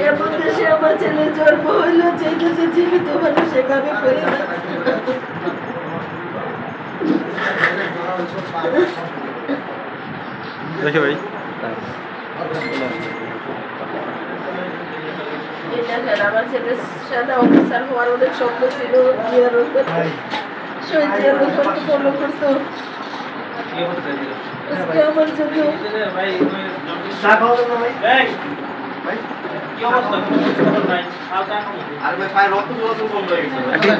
এমন দেশে আমার ছেলে জন্ম হইল, যে দেশে জীবিত মানুষ সেভাবে করে না। দেখে ভাই আমার ছেলে সেনা অফিসার হওয়ার অনেক স্বপ্ন ছিল, শহীদ জিয়ার রহমানকে ফলো করতো। আজকে আমার জন্য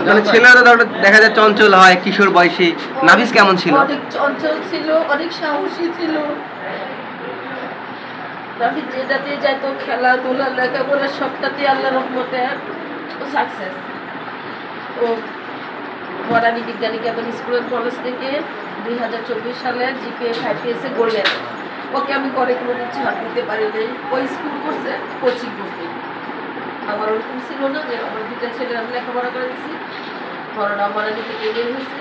মানে ছেলেরা দেখা যায় চঞ্চল হয় কিশোর বয়সী, নাফিস কেমন ছিল? অনেক চঞ্চল ছিল, অনেক সাহসী ছিল। নাফিস যেটাতে যেত, খেলাধুলা, লেখাপড়া সবটাতে আল্লাহর রহমতে ও সাকসেস। ও বরানি বিজ্ঞানিকেতন স্কুল অ্যান্ড কলেজ থেকে 2024 সালে জিপিএ 5 পেয়েছে গোল্ডেন। ওকে আমি করে কোনো কিছু হাত দিতে পারিনি। ওই স্কুল করছে, কোচিং করছে। আমার ওরকম ছিল না যে আমার দুটা ছেলে আমি লেখাপড়া করে দিচ্ছি, বড়রা বরানি থেকে বের হয়েছে।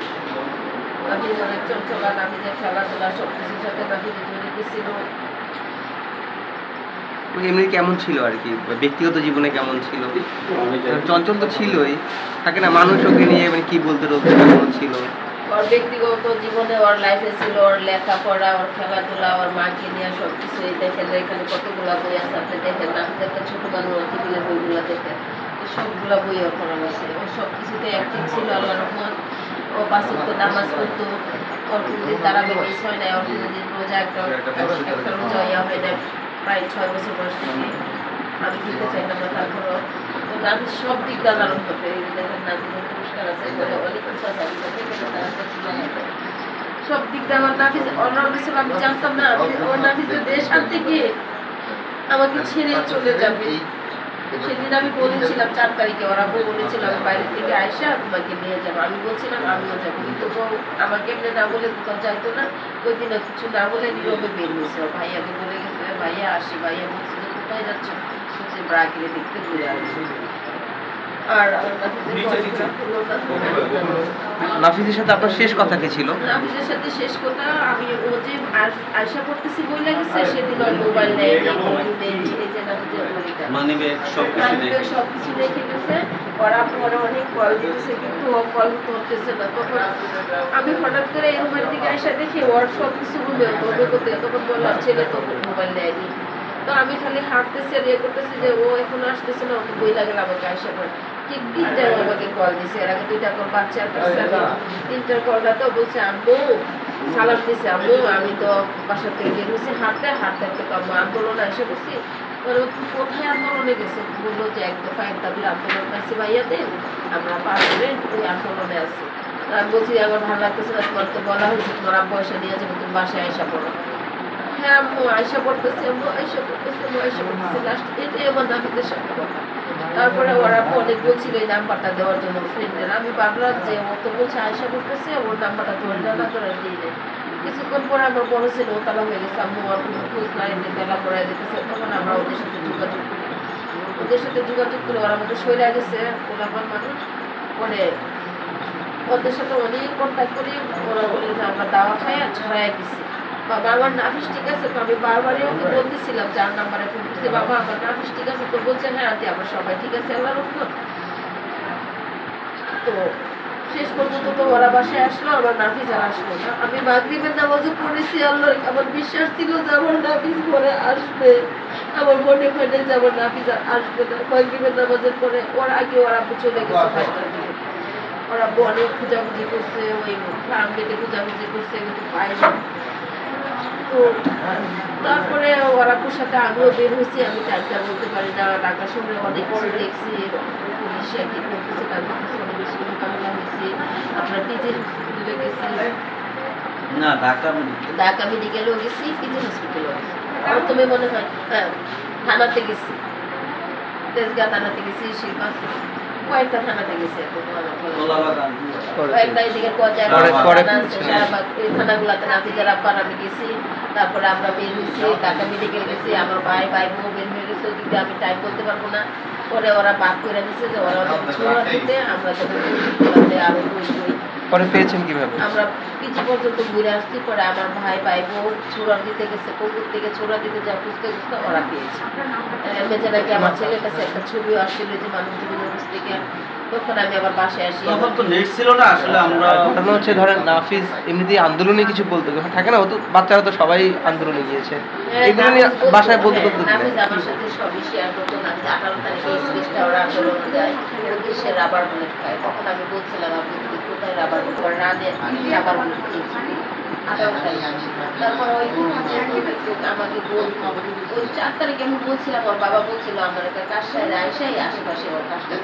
আমি অনেক চঞ্চলা, আমি যে খেলাধুলা সব কিছুর সাথে নাকি জড়িত ছিল। এমনি কেমন ছিল আর কি, ব্যক্তিগত জীবনে কেমন ছিল? চঞ্চল তো ছিলই, থাকে না মানুষ ওকে নিয়ে মানে কি বলতে রোধ কেমন ছিল? ওর ব্যক্তিগত জীবনে ওর লাইফে ছিল ওর লেখাপড়া, ওর খেলাধুলা, ওর মাকে নিয়ে সব কিছুই দেখেন। এখানে কতগুলা বই আছে আপনি দেখেন না, একটা ছোট মানুষ টিভিলে বইগুলো দেখেন, সবগুলা বই ওর পড়া হয়েছে। ও সব কিছুতে অ্যাক্টিভ ছিল আল্লাহ রহমান। ও 5 ওয়াক্ত নামাজ পড়তো, ওর কোনোদিন তারাবি মিস হয় নাই, ওর কোনোদিন রোজা একটা রোজা ইয়া হয় না, প্রায় 6 বছর বয়স থেকে। আমি দিতে চাইলাম না, তারপরও তো নাফিস সব দিক দিয়ে আল্লাহর রহমতে। এই দেখেন নাফিসের পুরস্কার আছে, অনেক কিছু আছে, সব দিক দিয়ে আমার নাফিস অন্যান্য ছিল। আমি জানতাম না আমার নাফিসের দেশ আনতে গিয়ে আমাকে ছেড়ে চলে যাবে। সেদিন আমি বলেছিলাম 4 তারিখে, ওরা বলেছিল আমি বাইরে থেকে আইসা তোমাকে নিয়ে যাবো। আমি বলছিলাম আমিও যাবো, কিন্তু আমাকে এমনি না বলে কোথাও যাইতো না। ওই দিন কিছু না বলে নীরবে বের হয়েছে। ভাইয়াকে বলে গেছে ভাইয়া আসি, ভাইয়া বলছে যে কোথায় যাচ্ছ? বলছে ব্রাজিলে দেখতে ঘুরে আসছি। আর নাফিসের সাথে আপনার শেষ কথা কি ছিল? নাফিসের সাথে শেষ কথা, আমি ও যে আয়শা পড়তেছি বই লাগেছে, সেদিন ওর মোবাইল নেই, সবকিছু রেখে গেছে। ওরা পরে অনেক কল দিতেছে, কিন্তু ও কল করতেছে না। তখন আমি হঠাৎ করে এই রুমের দিকে আয়সা দেখি ওর সবকিছু বলবে করতে, তখন বললাম ছেলে তো মোবাইল নেয়নি। তো আমি খালি হাঁটতেছি আর ইয়ে করতেছি যে ও এখন আসতেছে না, ওকে বই লাগে আমাকে আয়সা করে। ঠিক 3টায় আমাকে কল দিছে। এর আগে 2টা কল বাচ্চার কাছে, 3টার কলটা তো বলছে আম্মু সালাম দিছে, আম্মু আমি তো বাসা থেকে বের হয়েছি হাঁটতে হাঁটতে তো আম্মু আন্দোলনে এসে বসছি। কোথায় আন্দোলনে গেছে? বললো যে 1 দফা 1 দাবির আন্দোলন আছে ভাইয়াদের, আমরা পারবেন ওই আন্দোলনে আছি। আমি বলছি আমার ভালো লাগতেছে না, তোমার তো বলা হয়েছে তোমার আব্বু এসে নিয়ে যাবে, তুমি বাসায় আয়সা পড়ো। হ্যাঁ আম্মু আয়সা পড়তেছে, আম্মু আয়সা পড়তেছে, আম্মু আয়সা পড়তেছে। লাস্ট এটাই আমার নাফিসের সাথে কথা। তারপরে ওরা অনেক বলছিল এই নাম্বারটা দেওয়ার জন্য ফ্রেন্ডের। আমি ভাবলাম যে ও তো বলছে আয়সা করতেছে, ওর নাম্বারটা ধরে না করে দিয়ে দেয়। কিছুক্ষণ পরে আমার বড় ছেলে ও তালা হয়ে গেছে, আম্মু আর কোনো খোঁজ নাই, বেলা পড়ায় যেতেছে। তখন আমরা ওদের সাথে যোগাযোগ করি, ওরা আমাদের সইরা গেছে ওলামার মানুষ। পরে ওদের সাথে অনেক কন্ট্যাক্ট করি, ওরা বলে যে আমরা দাওয়া খাই আর ছড়াইয়া গেছি। বাবা আমার নাফিস ঠিক আছে তো? আমি বারবারই ওকে বলতেছিলাম 4 নাম্বারে ফোন করছি, বাবা আমার নাফিস ঠিক আছে তো? বলছে হ্যাঁ আন্টি আমরা সবাই ঠিক আছে আল্লাহর রহমত। তো শেষ পর্যন্ত তো ওরা বাসায় আসলো, আমার নাফিস আর আসলো না। আমি মাগরিবের নামাজও পড়েছি, আল্লাহ আমার বিশ্বাস ছিল যে আমার নাফিস পরে আসবে। আমার মনে হয় না যে আমার নাফিস আর আসবে না। মাগরিবের নামাজের পরে ওর আগে ওরা চলে গেছে 5টার দিকে। ওরা অনেক খোঁজাখুঁজি করছে, ওই ফার্ম গেটে খোঁজাখুঁজি করছে, কিন্তু পায়নি। তো তারপরে ওরাপুর সাথে আমিও বের হয়েছি। আমি টাইমটা বলতে পারি না, ঢাকা শহরে অনেক কিছু দেখছি, পুলিশে কি করতেছে, তারপর অনেক বেশি মোকাবিলা হয়েছি। আমরা পিজি হসপিটালে গেছি, না ঢাকা মেডিকেলেও গেছি, পিজি হসপিটালেও গেছি। প্রথমে মনে হয় হ্যাঁ থানাতে গেছি, তেজগাঁ থানাতে গেছি, শিল্পা কয়েকটা থানাতে গেছি। থানাগুলাতে নাফিজার আব্বার আমি গেছি। তারপরে আমরা বের হয়েছি, ঢাকা মেডিকেল গেছি। আমার ভাই বউ বের হয়ে গেছে, ওদিকে আমি টাইম বলতে পারবো না। পরে ওরা বাদ করে দিচ্ছে যে ওরা ছোড়া দিতে আমরা আরো বই পরে পেয়েছেন কিভাবে? আমরা পিজি পর্যন্ত ঘুরে আসছি, পরে আমার ভাই বোন ছোড়া দিতে গেছে, পুকুর থেকে ছোড়া দিতে যা খুঁজতে ওরা পেয়েছে। মেজে নাকি আমার ছেলের কাছে একটা ছবিও আসছিল যে মানুষ জীবন অফিস থেকে, তখন আমি আবার বাসায় আসি। তখন তো নেট ছিল না আসলে। আমরা ঘটনা হচ্ছে ধরেন নাফিজ এমনিতেই আন্দোলনে কিছু বলতো, যখন থাকে না, ও তো বাচ্চারা তো সবাই আন্দোলনে গিয়েছে, এগুলো নিয়ে বাসায় বলতে বলতে নাফিজ আমার সাথে সবই শেয়ার করতো। নাফিজ 18 তারিখে স্পেসটা ওরা আন্দোলনে যায়, ওদের সে রাবার বুলেট খায়। তখন আমি বলছিলাম আপনি যদি কোথায় রাবার বুলেট রানে রাবার বুলেট খেয়েছি 18 তারিখে। তারপর ওই আমাকে ওই 4 তারিখে আমি বলছিলাম, ওর বাবা বলছিল আমার একটা কাজটায় আইসাই আশেপাশে ওর কাজটা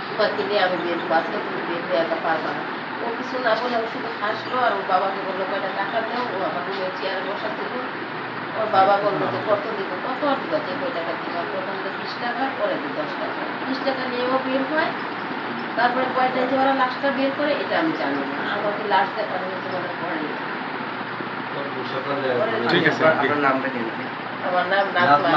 তোমাকে নিয়ে আমি বের বাসটা তুমি বের হয়ে একা পারবা না। ও কিছু না বলে ও শুধু হাসলো, আর ওর বাবাকে বললো কয়টা টাকা দাও। ও আমার রুমে চেয়ারে বসাচ্ছিল, ওর বাবা বললো যে কত দিব, কত আর দিবা, যে কয় টাকা দিবা, প্রথম তো 20 টাকা, পরে 10 টাকা। 20 টাকা নিয়েও বের হয়। তারপরে কয়টায় যে ওরা লাস্টটা বের করে এটা আমি জানি না, আমাকে লাস্ট দেখানো হয়েছে মনে পড়ে। ঠিক আছে। আপনার নামটা কি? আমার নাম নাজমা।